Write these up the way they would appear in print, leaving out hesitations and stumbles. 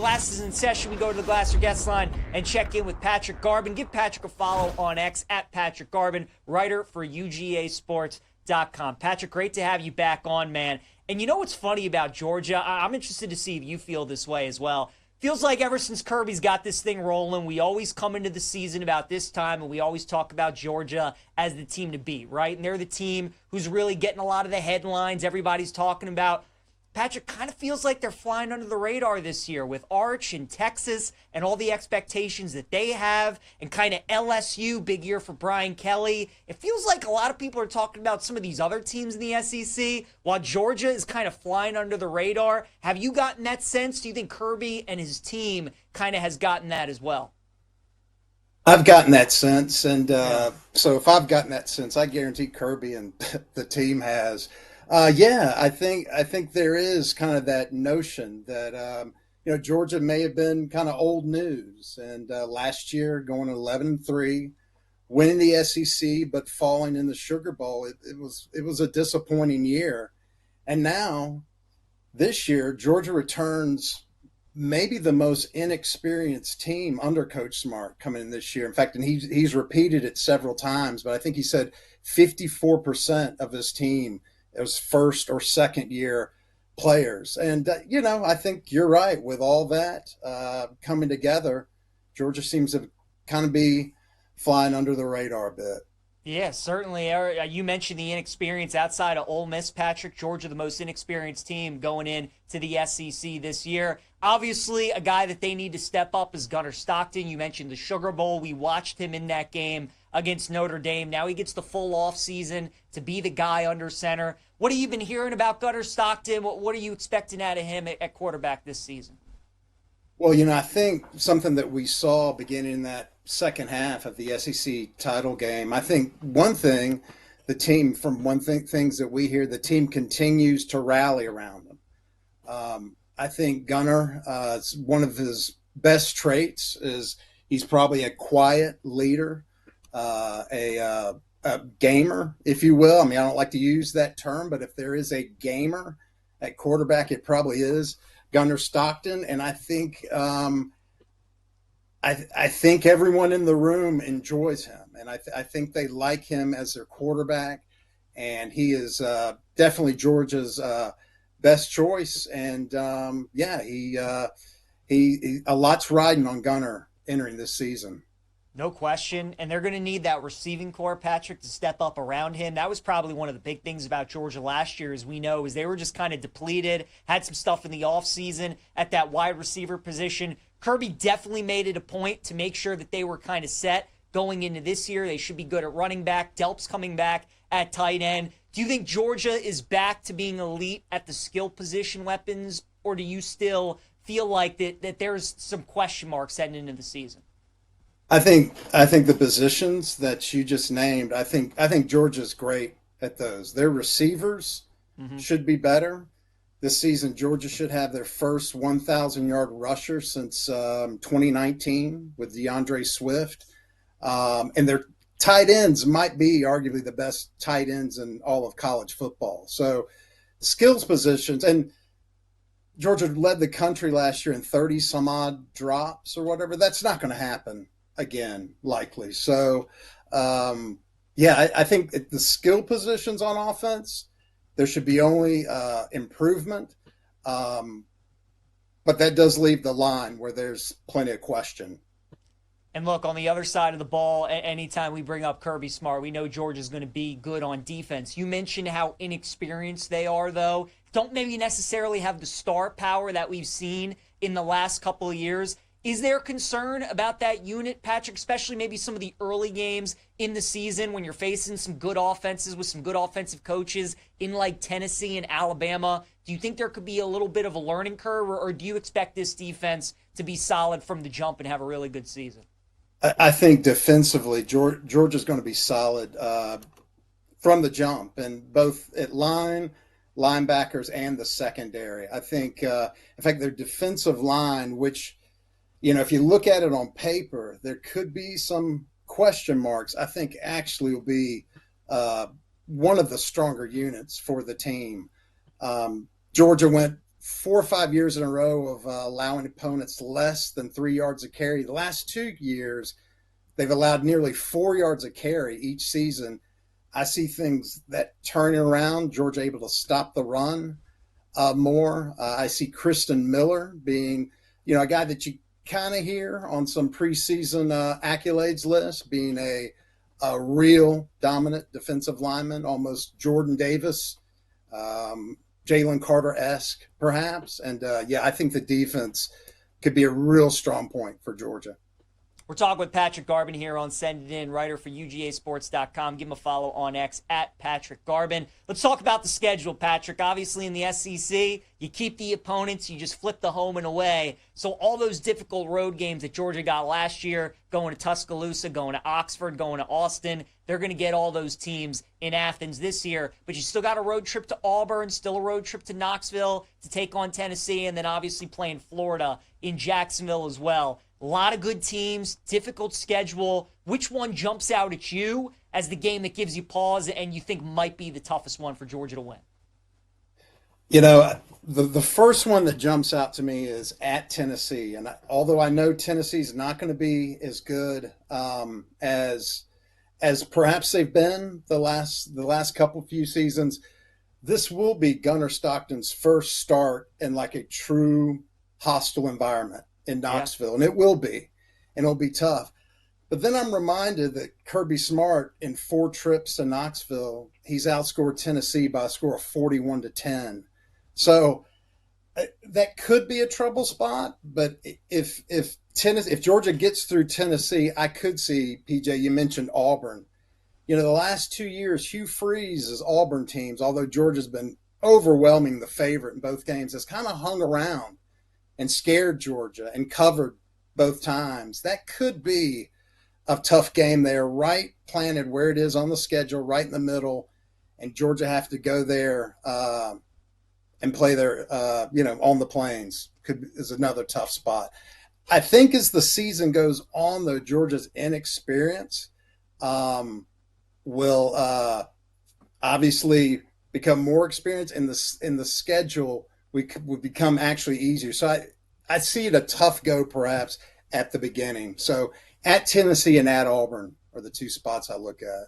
Glasses in session. We go to the Glasser guest line and check in with Patrick Garbin. Give Patrick a follow on X at Patrick Garbin, writer for UGAsports.com. Patrick, great to have you back on, man. And you know what's funny about Georgia? I'm interested to see if you feel this way as well. Feels like ever since Kirby's got this thing rolling, we always come into the season about this time and we always talk about Georgia as the team to beat, right? And they're the team who's really getting a lot of the headlines everybody's talking about. Patrick, kind of feels like they're flying under the radar this year with Arch and Texas and all the expectations that they have, and kind of LSU, big year for Brian Kelly. It feels like a lot of people are talking about some of these other teams in the SEC, while Georgia is kind of flying under the radar. Have you gotten that sense? Do you think Kirby and his team kind of has gotten that as well? I've gotten that sense, and so if I've gotten that sense, I guarantee Kirby and the team has. Yeah, I think there is kind of that notion that Georgia may have been kind of old news, and last year going 11-3, winning the SEC but falling in the Sugar Bowl, it was a disappointing year, and now this year Georgia returns maybe the most inexperienced team under Coach Smart coming in this year. In fact, and he's repeated it several times, but I think he said 54% of his team it was first or second year players. And, I think you're right with all that coming together. Georgia seems to kind of be flying under the radar a bit. Yeah, certainly. You mentioned the inexperience outside of Ole Miss, Patrick. Georgia, the most inexperienced team going in to the SEC this year. Obviously, a guy that they need to step up is Gunnar Stockton. You mentioned the Sugar Bowl. We watched him in that game against Notre Dame. Now he gets the full offseason to be the guy under center. What have you been hearing about Gunnar Stockton? What are you expecting out of him at quarterback this season? Well, I think something that we saw beginning in that second half of the SEC title game, I think one thing the team, things that we hear, the team continues to rally around them. I think Gunnar, one of his best traits is he's probably a quiet leader, a gamer, if you will. I mean, I don't like to use that term, but if there is a gamer at quarterback, it probably is Gunnar Stockton. And I think I think everyone in the room enjoys him, and I think they like him as their quarterback. And he is definitely Georgia's best choice. And he a lot's riding on Gunnar entering this season. No question. And they're going to need that receiving core, Patrick, to step up around him. That was probably one of the big things about Georgia last year, as we know, is they were just kind of depleted, had some stuff in the offseason at that wide receiver position. Kirby definitely made it a point to make sure that they were kind of set going into this year. They should be good at running back. Delp's coming back at tight end. Do you think Georgia is back to being elite at the skill position weapons, or do you still feel like that there's some question marks heading into the season? I think the positions that you just named, I think Georgia's great at those. Their receivers should be better. This season, Georgia should have their first 1,000-yard rusher since 2019 with DeAndre Swift. And their tight ends might be arguably the best tight ends in all of college football. So skills positions, and Georgia led the country last year in 30-some-odd drops or whatever. That's not going to happen again, likely. So, I think the skill positions on offense, there should be only improvement. But that does leave the line where there's plenty of question. And look, on the other side of the ball, anytime we bring up Kirby Smart, we know Georgia's going to be good on defense. You mentioned how inexperienced they are, though. Don't maybe necessarily have the star power that we've seen in the last couple of years. Is there concern about that unit, Patrick, especially maybe some of the early games in the season when you're facing some good offenses with some good offensive coaches in like Tennessee and Alabama? Do you think there could be a little bit of a learning curve, or do you expect this defense to be solid from the jump and have a really good season? I think defensively, Georgia's going to be solid from the jump, and both at linebackers, and the secondary. I think, in fact, their defensive line, which, if you look at it on paper, there could be some question marks. I think actually will be one of the stronger units for the team. Georgia went 4 or 5 years in a row of allowing opponents less than 3 yards a carry. The last 2 years, they've allowed nearly 4 yards a carry each season. I see things that turning around, Georgia able to stop the run more. I see Kristen Miller being, a guy that you kind of hear on some preseason accolades list, being a real dominant defensive lineman, almost Jordan Davis, Jalen Carter-esque, perhaps. And, I think the defense could be a real strong point for Georgia. We're talking with Patrick Garbin here on Send It In, writer for UGAsports.com. Give him a follow on X at Patrick Garbin. Let's talk about the schedule, Patrick. Obviously, in the SEC, you keep the opponents, you just flip the home and away. So all those difficult road games that Georgia got last year, going to Tuscaloosa, going to Oxford, going to Austin, they're going to get all those teams in Athens this year. But you still got a road trip to Auburn, still a road trip to Knoxville to take on Tennessee, and then obviously playing Florida in Jacksonville as well. A lot of good teams, difficult schedule. Which one jumps out at you as the game that gives you pause and you think might be the toughest one for Georgia to win? The first one that jumps out to me is at Tennessee. And although I know Tennessee's not going to be as good as perhaps they've been the last few seasons, this will be Gunnar Stockton's first start in like a true hostile environment in Knoxville, and it will be, and it'll be tough. But then I'm reminded that Kirby Smart, in 4 trips to Knoxville, he's outscored Tennessee by a score of 41-10. So that could be a trouble spot. But if Georgia gets through Tennessee, I could see, PJ, you mentioned Auburn. The last 2 years, Hugh Freeze's Auburn teams, although Georgia's been overwhelming the favorite in both games, has kind of hung around and scared Georgia and covered both times. That could be a tough game there, right planted where it is on the schedule, right in the middle, and Georgia have to go there and play there, on the Plains. Is another tough spot. I think as the season goes on, though, Georgia's inexperience will obviously become more experienced, in the schedule would become actually easier. So I see it a tough go perhaps at the beginning. So at Tennessee and at Auburn are the 2 spots I look at.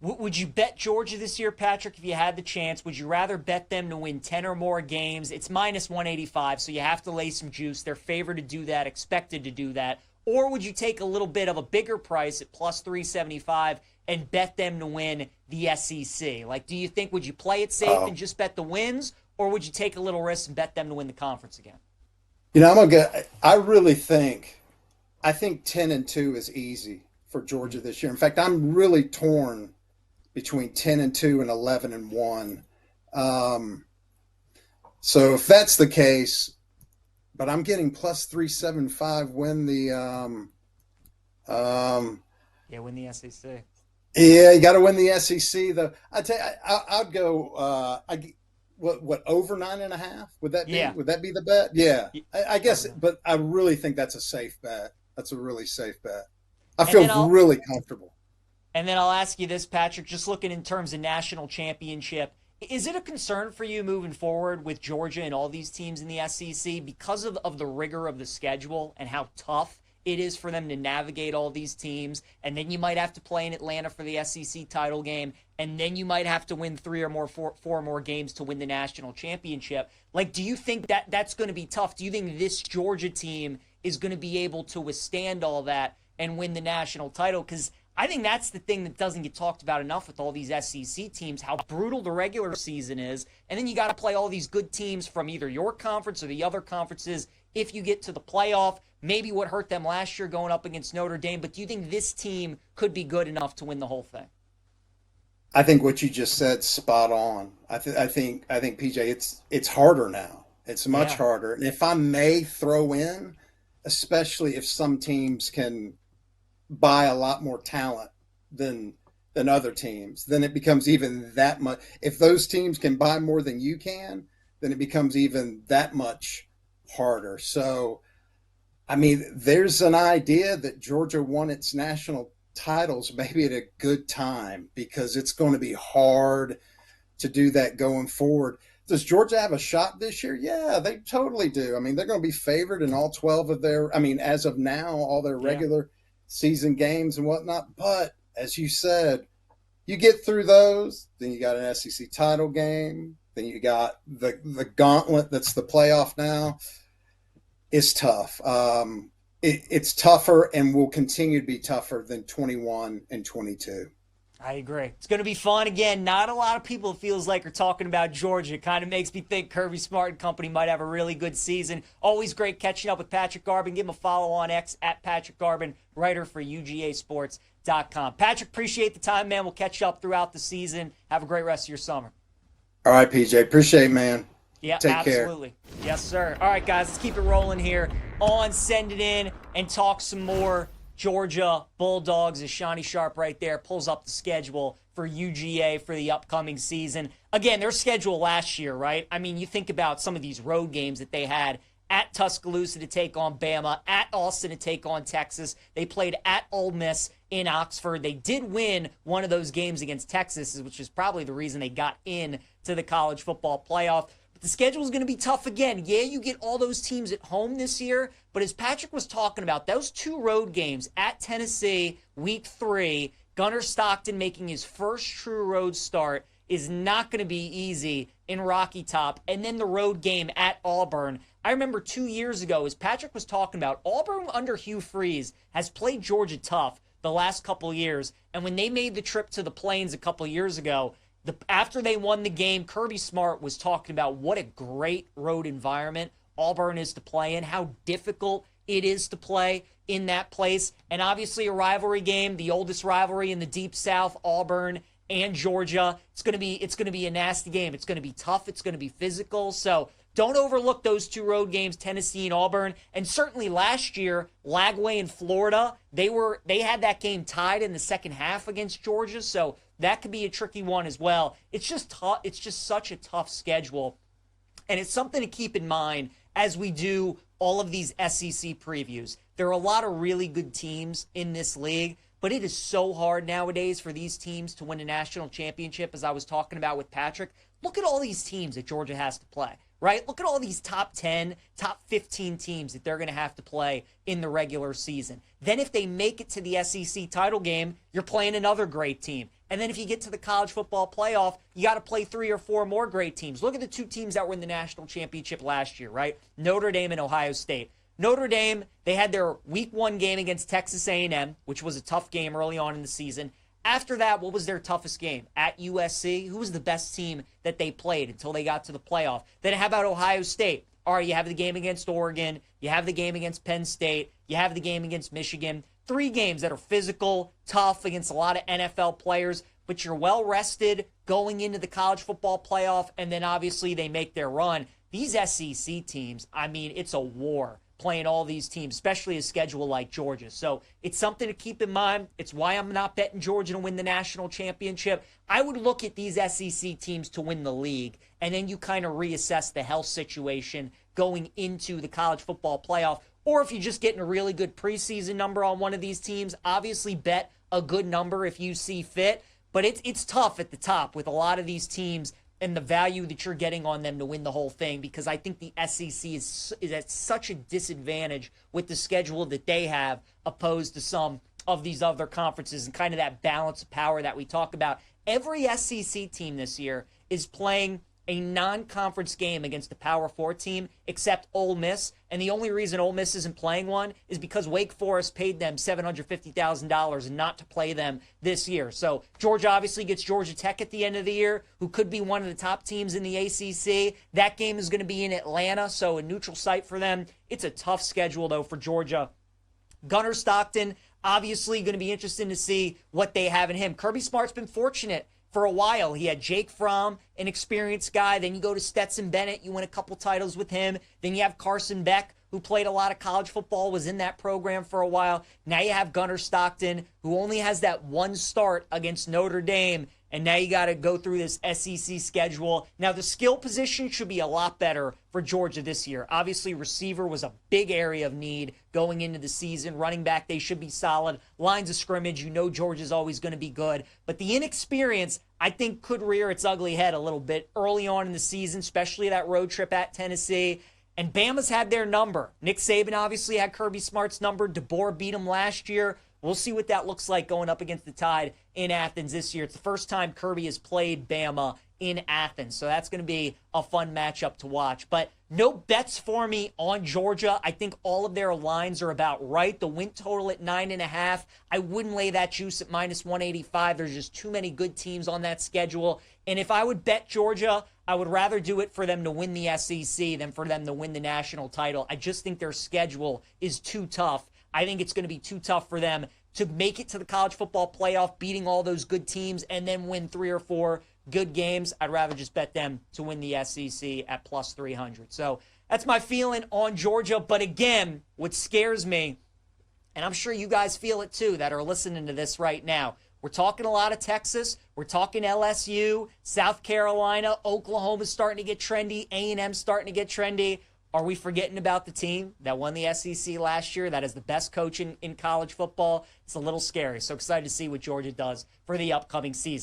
Would you bet Georgia this year, Patrick, if you had the chance? Would you rather bet them to win 10 or more games? It's minus 185, so you have to lay some juice. They're favored to do that, expected to do that. Or would you take a little bit of a bigger price at plus 375 and bet them to win the SEC? Like, do you think, would you play it safe and just bet the wins? Or would you take a little risk and bet them to win the conference again? I think 10-2 is easy for Georgia this year. In fact, I'm really torn between 10-2 and 11-1. So if that's the case, but I'm getting plus 375 win the win the SEC. Yeah, you got to win the SEC though. I'd go. What over 9.5? Would that be? Yeah. Would that be the bet? Yeah, I guess. But I really think that's a safe bet. That's a really safe bet. I feel really comfortable. And then I'll ask you this, Patrick, just looking in terms of national championship, is it a concern for you moving forward with Georgia and all these teams in the SEC because of the rigor of the schedule and how tough it is for them to navigate all these teams? And then you might have to play in Atlanta for the SEC title game, and then you might have to win 4 more games to win the national championship. Like, do you think that that's going to be tough? Do you think this Georgia team is going to be able to withstand all that and win the national title? Because I think that's the thing that doesn't get talked about enough with all these SEC teams, how brutal the regular season is. And then you got to play all these good teams from either your conference or the other conferences if you get to the playoff. Maybe what hurt them last year going up against Notre Dame. But do you think this team could be good enough to win the whole thing? I think what you just said, spot on. I think PJ, it's harder now. It's much harder. And if I may throw in, especially if some teams can buy a lot more talent than other teams, then it becomes even that much. If those teams can buy more than you can, then it becomes even that much harder. So, I mean, there's an idea that Georgia won its national titles maybe at a good time, because it's going to be hard to do that going forward. Does Georgia have a shot this year? Yeah, they totally do. I mean, they're going to be favored in all 12 of their, I mean, as of now, all their Yeah. regular season games and whatnot. But as you said, you get through those, then you got an SEC title game, then you got the gauntlet that's the playoff now. It's tough. It's tougher and will continue to be tougher than 21 and 22. I agree. It's going to be fun again. Not a lot of people, it feels like, are talking about Georgia. It kind of makes me think Kirby Smart and company might have a really good season. Always great catching up with Patrick Garbin. Give him a follow on X at Patrick Garbin, writer for UGAsports.com. Patrick, appreciate the time, man. We'll catch up throughout the season. Have a great rest of your summer. All right, PJ. Appreciate it, man. Yeah, Take absolutely. Care. Yes, sir. All right, guys, let's keep it rolling here on Send It In and talk some more Georgia Bulldogs as Shawnee Sharp right there pulls up the schedule for UGA for the upcoming season. Again, their schedule last year, right? I mean, you think about some of these road games that they had at Tuscaloosa to take on Bama, at Austin to take on Texas. They played at Ole Miss in Oxford. They did win one of those games against Texas, which is probably the reason they got in to the college football playoff. The schedule is going to be tough again. Yeah, you get all those teams at home this year, but as Patrick was talking about, those two road games at Tennessee, week 3, Gunnar Stockton making his first true road start is not going to be easy in Rocky Top. And then the road game at Auburn. I remember 2 years ago, as Patrick was talking about, Auburn under Hugh Freeze has played Georgia tough the last couple of years. And when they made the trip to the Plains a couple of years ago, after they won the game, Kirby Smart was talking about what a great road environment Auburn is to play in, how difficult it is to play in that place. And obviously a rivalry game, the oldest rivalry in the Deep South, Auburn and Georgia. It's going to be a nasty game. It's going to be tough. It's going to be physical. So don't overlook those two road games, Tennessee and Auburn. And certainly last year, Lagway and Florida, they had that game tied in the second half against Georgia. So that could be a tricky one as well. It's just tough. It's just such a tough schedule. And it's something to keep in mind as we do all of these SEC previews. There are a lot of really good teams in this league, but it is so hard nowadays for these teams to win a national championship, as I was talking about with Patrick. Look at all these teams that Georgia has to play, right? Look at all these top 10, top 15 teams that they're going to have to play in the regular season. Then if they make it to the SEC title game, you're playing another great team. And then if you get to the college football playoff, you got to play 3 or 4 more great teams. Look at the 2 teams that were in the national championship last year, right? Notre Dame and Ohio State. Notre Dame, they had their week 1 game against Texas A&M, which was a tough game early on in the season. After that, what was their toughest game? At USC, who was the best team that they played until they got to the playoff? Then how about Ohio State? All right, you have the game against Oregon. You have the game against Penn State. You have the game against Michigan. 3 games that are physical, tough, against a lot of NFL players, but you're well rested going into the college football playoff, and then obviously they make their run. These SEC teams, I mean, it's a war playing all these teams, especially a schedule like Georgia. So it's something to keep in mind. It's why I'm not betting Georgia to win the national championship. I would look at these SEC teams to win the league, and then you kind of reassess the health situation going into the college football playoff. Or if you're just getting a really good preseason number on one of these teams, obviously bet a good number if you see fit. But it's tough at the top with a lot of these teams and the value that you're getting on them to win the whole thing, because I think the SEC is at such a disadvantage with the schedule that they have opposed to some of these other conferences, and kind of that balance of power that we talk about. Every SEC team this year is playing a non-conference game against the Power 4 team except Ole Miss, and the only reason Ole Miss isn't playing one is because Wake Forest paid them $750,000 not to play them this year. So Georgia obviously gets Georgia Tech at the end of the year, who could be one of the top teams in the ACC. That game is going to be in Atlanta, so a neutral site for them. It's a tough schedule, though, for Georgia. Gunnar Stockton, obviously going to be interesting to see what they have in him. Kirby Smart's been fortunate for a while. He had Jake Fromm, an experienced guy. Then you go to Stetson Bennett. You win a couple titles with him. Then you have Carson Beck, who played a lot of college football, was in that program for a while. Now you have Gunnar Stockton, who only has that one start against Notre Dame. and now you got to go through this SEC schedule. Now, the skill position should be a lot better for Georgia this year. Obviously, receiver was a big area of need going into the season. Running back, they should be solid. Lines of scrimmage, you know Georgia's always going to be good. But the inexperience, I think, could rear its ugly head a little bit early on in the season, especially that road trip at Tennessee. And Bama's had their number. Nick Saban obviously had Kirby Smart's number. DeBoer beat him last year. We'll see what that looks like going up against the Tide in Athens this year. It's the first time Kirby has played Bama in Athens, so that's going to be a fun matchup to watch. But no bets for me on Georgia. I think all of their lines are about right. The win total at 9.5. I wouldn't lay that juice at -185. There's just too many good teams on that schedule. And if I would bet Georgia, I would rather do it for them to win the SEC than for them to win the national title. I just think their schedule is too tough. I think it's going to be too tough for them to make it to the college football playoff, beating all those good teams, and then win 3 or 4 good games. I'd rather just bet them to win the SEC at +300. So that's my feeling on Georgia. But again, what scares me, and I'm sure you guys feel it too that are listening to this right now, we're talking a lot of Texas. We're talking LSU, South Carolina, Oklahoma's starting to get trendy, A&M's starting to get trendy. Are we forgetting about the team that won the SEC last year, that is the best coach in college football? It's a little scary. So excited to see what Georgia does for the upcoming season.